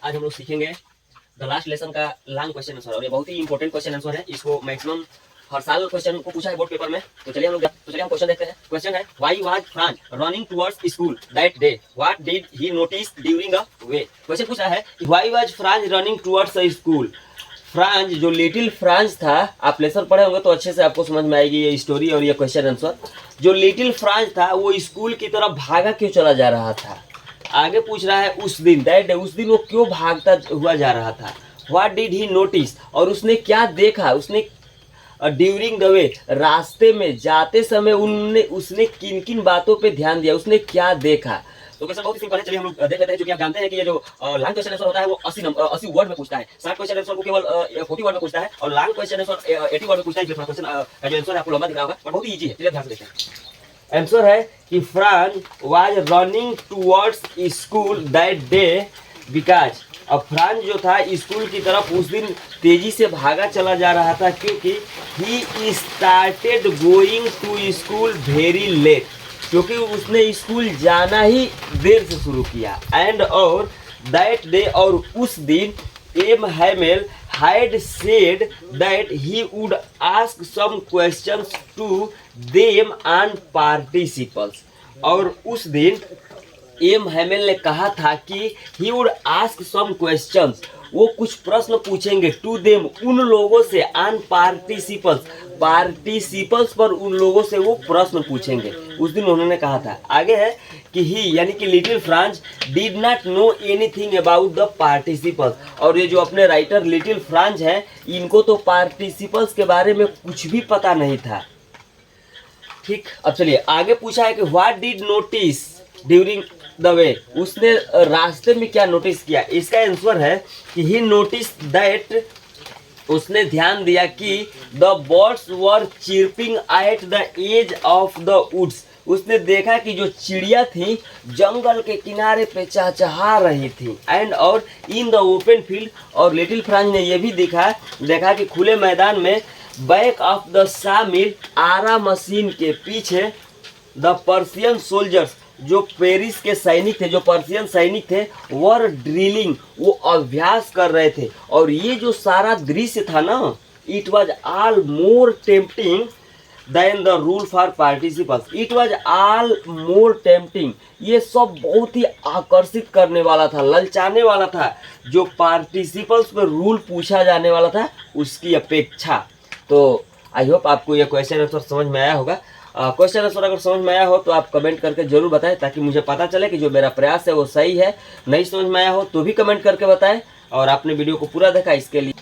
आज हम लोग सीखेंगे द लास्ट लेसन का लॉन्ग क्वेश्चन आंसर, और ये बहुत ही इंपॉर्टेंट क्वेश्चन आंसर है। इसको मैक्सिमम हर साल क्वेश्चन को पूछा है बोर्ड पेपर में। तो चलिए हम क्वेश्चन देखते हैं। क्वेश्चन है, why was France running towards school that day, what did he notice during the way. Question पूछा है कि why was France running towards the school. France, जो लिटिल फ्रांस था, आप लेसन पढ़े होंगे तो अच्छे से आपको समझ में आएगी ये स्टोरी और ये क्वेश्चन आंसर। जो लिटिल फ्रांस था वो स्कूल की तरफ भागा क्यों चला जा रहा था। आगे पूछ रहा है उस दिन, दैट डे, उस दिन वो क्यों भागता हुआ जा रहा था। व्हाट डिड ही नोटिस, और उसने क्या देखा। उसने ड्यूरिंग द वे, रास्ते में जाते समय उसने किन किन बातों पे ध्यान दिया, उसने क्या देखा। तो क्वेश्चन बहुत ही सिंपल है। चलिए हम लोग देख लेते हैं। जो कि आप जानते हैं कि ये जो लॉन्ग क्वेश्चन आंसर होता है वो 80 वर्ड में पूछता है। शॉर्ट क्वेश्चन आंसर को केवल 40 वर्ड में पूछता है, और लॉन्ग क्वेश्चन आंसर 80 वर्ड में पूछता है। इसलिए क्वेश्चन का जो आंसर है आपको लंबा दिख रहा होगा, पर बहुत ही इजी है। चलिए ध्यान से देखते हैं। आंसर है कि France was running towards school that day because, अब फ्रांस जो था स्कूल की तरफ उस दिन तेजी से भागा चला जा रहा था क्योंकि he started going to school very late, क्योंकि उसने स्कूल जाना ही देर से शुरू किया। एंड और दैट डे, और उस दिन M Hamel had said that he would ask some questions to them and participants, और उस दिन एम हैमेल ने कहा था कि he would ask some questions, वो कुछ प्रश्न पूछेंगे टू देम, उन लोगों से, एंड पार्टिसिपल्स पर उन लोगों से वो प्रश्न पूछेंगे। उस दिन उन्होंने कहा था। आगे है कि ही, यानी कि little France did not know anything about the participles, और ये जो अपने राइटर लिटिल फ्रांस है, इनको तो पार्टिसिपल्स के बारे में कुछ भी पता नहीं था। ठीक, अब चलिए आगे पूछा है कि what did notice during the way, उसने रास्ते में क्या नोटिस किया। इसका आंसर है कि ही नोटिस दैट, उसने ध्यान दिया कि the birds were chirping at the edge of the woods, उसने देखा कि जो चिड़िया थी जंगल के किनारे पे चहचहा रही थी। एंड और इन द ओपन फील्ड, और लिटिल फ्रांस ने यह भी देखा कि खुले मैदान में, बैक ऑफ द सामिल, आरा मशीन के पीछे, द पर्शियन सोल्जर्स, जो पेरिस के सैनिक थे, जो पर्शियन सैनिक थे, वर ड्रिलिंग, वो अभ्यास कर रहे थे। और ये जो सारा दृश्य था ना, it was all more tempting than the rule for participles, it was all more tempting, ये सब बहुत ही आकर्षित करने वाला था, ललचाने वाला था, जो पार्टिसिपल्स पर रूल पूछा जाने वाला था उसकी अपेक्षा। तो आई होप आपको ये क्वेश्चन आंसर समझ में आया होगा। क्वेश्चन आंसर अगर समझ में आया हो तो आप कमेंट करके जरूर बताएं, ताकि मुझे पता चले कि जो मेरा प्रयास है वो सही है। नहीं समझ में आया हो तो भी कमेंट करके बताएं, और आपने वीडियो को पूरा देखा इसके लिए